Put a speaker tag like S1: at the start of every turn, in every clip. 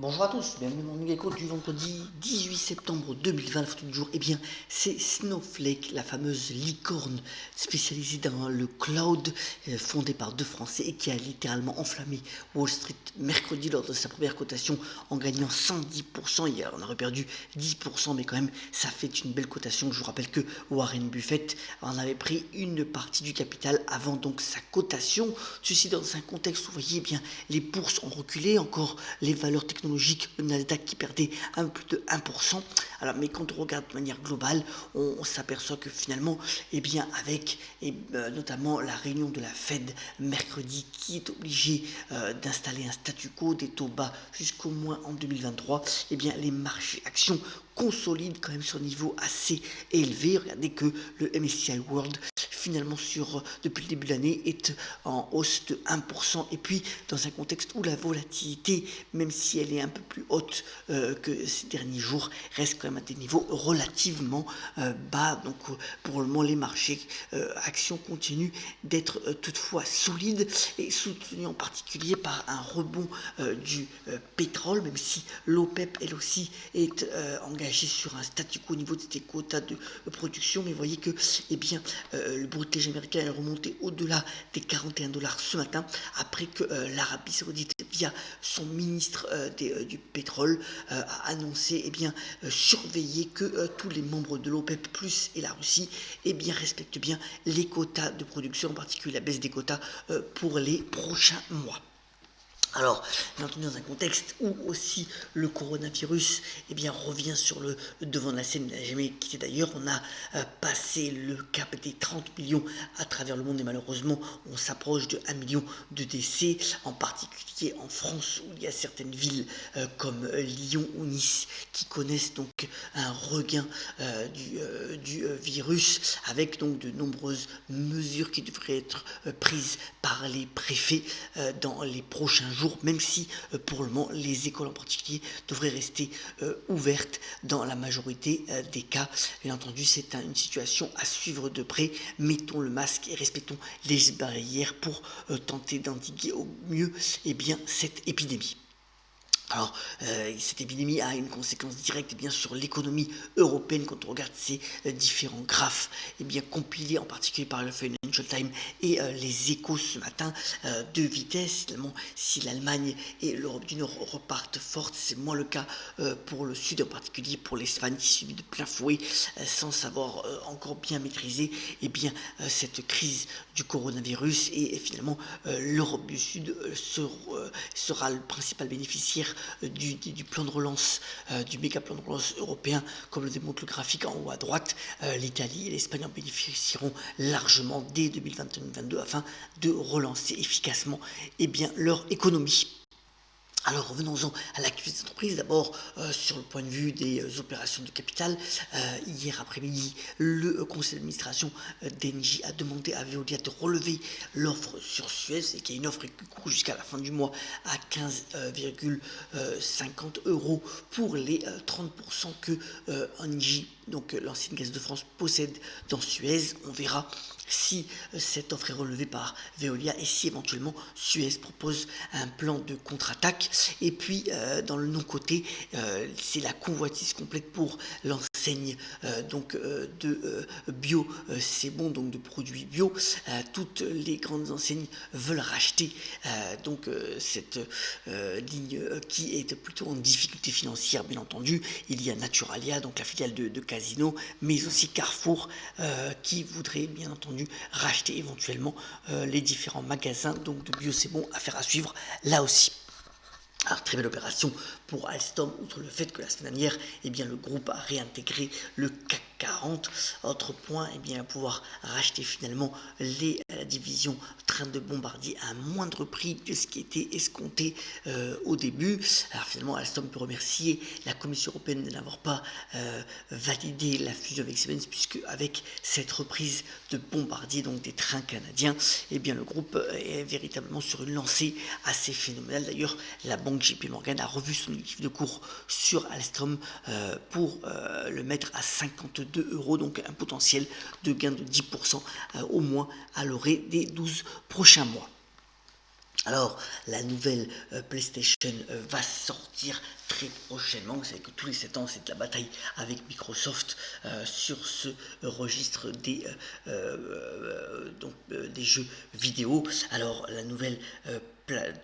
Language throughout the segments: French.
S1: Bonjour à tous, bienvenue dans mon écho du vendredi 18 septembre 2020, la photo du jour. Eh bien, c'est Snowflake, la fameuse licorne spécialisée dans le cloud, fondée par deux Français et qui a littéralement enflammé Wall Street mercredi lors de sa première cotation en gagnant 110%. Hier, on aurait perdu 10%, mais quand même, ça fait une belle cotation. Je vous rappelle que Warren Buffett en avait pris une partie du capital avant donc sa cotation. Ceci dans un contexte où, vous voyez, eh bien, les bourses ont reculé, encore les valeurs technologiques, le Nasdaq qui perdait un peu plus de 1%. Alors, mais quand on regarde de manière globale, on s'aperçoit que finalement, eh bien, avec notamment la réunion de la Fed mercredi qui est obligée d'installer un statu quo des taux bas jusqu'au moins en 2023, eh bien, les marchés actions consolident quand même sur un niveau assez élevé. Regardez que le MSCI World finalement depuis le début de l'année est en hausse de 1%, et puis dans un contexte où la volatilité, même si elle est un peu plus haute que ces derniers jours, reste quand même à des niveaux relativement bas. Donc pour le moment les marchés actions continuent d'être toutefois solides et soutenus en particulier par un rebond du pétrole, même si l'OPEP elle aussi est engagée sur un statu quo au niveau de ses quotas de production. Mais vous voyez que eh bien, le brut américain est remonté au-delà des 41 dollars ce matin, après que l'Arabie Saoudite, via son ministre du pétrole, a annoncé eh bien, surveiller que tous les membres de l'OPEP plus et la Russie eh bien, respectent bien les quotas de production, en particulier la baisse des quotas pour les prochains mois. Alors, bien entendu, dans un contexte où aussi le coronavirus eh bien, revient sur le devant de la scène, il n'a jamais quitté d'ailleurs. On a passé le cap des 30 millions à travers le monde et malheureusement, on s'approche de 1 million de décès, en particulier en France où il y a certaines villes comme Lyon ou Nice qui connaissent donc un regain du virus, avec donc de nombreuses mesures qui devraient être prises par les préfets dans les prochains jours, même si pour le moment les écoles en particulier devraient rester ouvertes dans la majorité des cas. Bien entendu, c'est une situation à suivre de près. Mettons le masque et respectons les barrières pour tenter d'endiguer au mieux eh bien, cette épidémie. Alors, cette épidémie a une conséquence directe eh bien, sur l'économie européenne quand on regarde ces différents graphes eh bien, compilés en particulier par le Financial Times et les Échos ce matin. Deux vitesses, finalement, si l'Allemagne et l'Europe du Nord repartent fortes, c'est moins le cas pour le Sud, en particulier pour l'Espagne qui subit de plein fouet sans savoir encore bien maîtriser eh bien, cette crise du coronavirus, et finalement l'Europe du Sud sera le principal bénéficiaire du plan de relance, du méga plan de relance européen, comme le démontre le graphique en haut à droite. L'Italie et l'Espagne en bénéficieront largement dès 2021-2022 afin de relancer efficacement eh bien, leur économie. Alors revenons-en à l'activité des entreprises. D'abord, sur le point de vue des opérations de capital, hier après-midi, le conseil d'administration d'Engie a demandé à Veolia de relever l'offre sur Suez, et qu'il y a une offre qui court jusqu'à la fin du mois à 15,50 euros pour les 30% que Engie, donc l'ancienne Gaz de France, possède dans Suez. On verra si cette offre est relevée par Veolia et si éventuellement Suez propose un plan de contre-attaque. Et puis dans le non-côté, c'est la convoitise complète pour l'enseigne de bio, c'est bon, donc de produits bio. Toutes les grandes enseignes veulent racheter cette ligne qui est plutôt en difficulté financière, bien entendu. Il y a Naturalia, donc la filiale de Casino, mais aussi Carrefour qui voudrait bien entendu racheter éventuellement les différents magasins donc de bio, c'est bon, affaire à suivre là aussi. Alors, très belle opération pour Alstom, outre le fait que la semaine dernière, eh bien, le groupe a réintégré le CAC 40. Autre point, eh bien, pouvoir racheter finalement la division train de Bombardier à un moindre prix que ce qui était escompté au début. Alors finalement, Alstom peut remercier la Commission européenne de n'avoir pas validé la fusion avec Siemens, puisque avec cette reprise de Bombardier, donc des trains canadiens, eh bien, le groupe est véritablement sur une lancée assez phénoménale. D'ailleurs, la banque JP Morgan a revu son objectif de cours sur Alstom pour le mettre à 52 euros, donc un potentiel de gain de 10% au moins à l'orée des 12 prochains mois. Alors, la nouvelle PlayStation va sortir très prochainement. Vous savez que tous les 7 ans, c'est de la bataille avec Microsoft sur ce registre des jeux vidéo. Alors, la nouvelle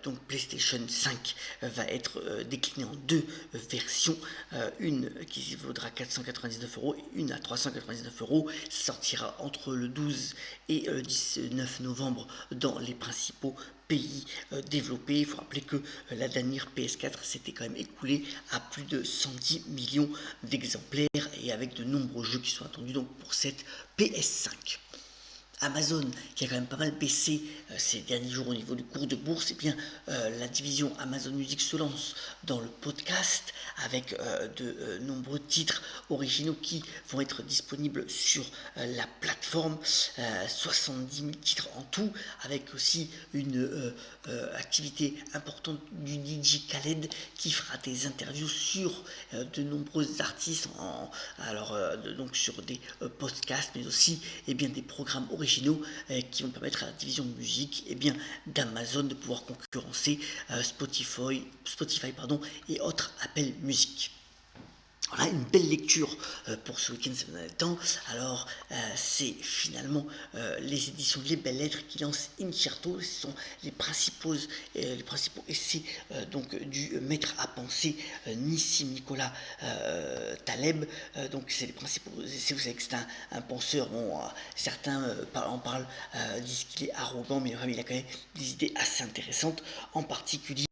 S1: donc PlayStation 5 va être déclinée en deux versions, une qui vaudra 499 € et une à 399 €. Sortira entre le 12 et le 19 novembre dans les principaux pays développés. Il faut rappeler que la dernière PS4 s'était quand même écoulée à plus de 110 millions d'exemplaires et avec de nombreux jeux qui sont attendus donc pour cette PS5. Amazon, qui a quand même pas mal baissé ces derniers jours au niveau du cours de bourse, et bien la division Amazon Music se lance dans le podcast avec de nombreux titres originaux qui vont être disponibles sur la plateforme, 70 000 titres en tout, avec aussi une activité importante du DJ Khaled qui fera des interviews sur de nombreux artistes, donc sur des podcasts, mais aussi bien, des programmes originaux qui vont permettre à la division musique d'Amazon de pouvoir concurrencer Spotify et autres Apple Music. Voilà une belle lecture pour ce week-end, ça me donne le temps. Alors, c'est finalement les éditions Les Belles Lettres qui lancent Incerto. Ce sont les principaux essais du maître à penser Nissim Nicolas Taleb. Donc, c'est les principaux essais. Vous savez que c'est un penseur. Bon, certains en parlent, disent qu'il est arrogant, mais il a quand même des idées assez intéressantes, en particulier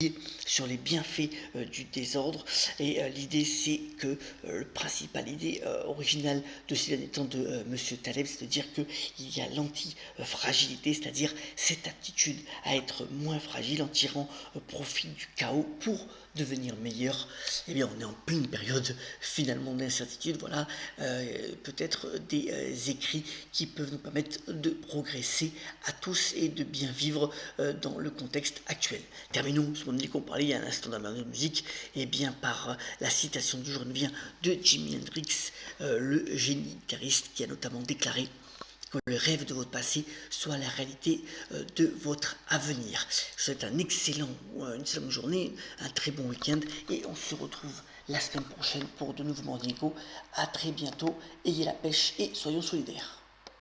S1: sur les bienfaits du désordre. Et l'idée, c'est que le principal idée originale de ces derniers temps de Monsieur Taleb, c'est de dire qu'il y a l'anti-fragilité, c'est-à-dire cette aptitude à être moins fragile en tirant profit du chaos pour devenir meilleur. Eh bien, on est en pleine période finalement d'incertitude. Voilà peut-être des écrits qui peuvent nous permettre de progresser à tous et de bien vivre dans le contexte actuel. Terminons ce qu'on parlait il y a un instant dans la musique, et bien par la citation du jour nous vient de Jimi Hendrix, le génie guitariste, qui a notamment déclaré que le rêve de votre passé soit la réalité de votre avenir. Je vous souhaite une excellente journée, un très bon week-end, et on se retrouve la semaine prochaine pour de nouveaux Morning Echo. À très bientôt, ayez la pêche et soyons solidaires.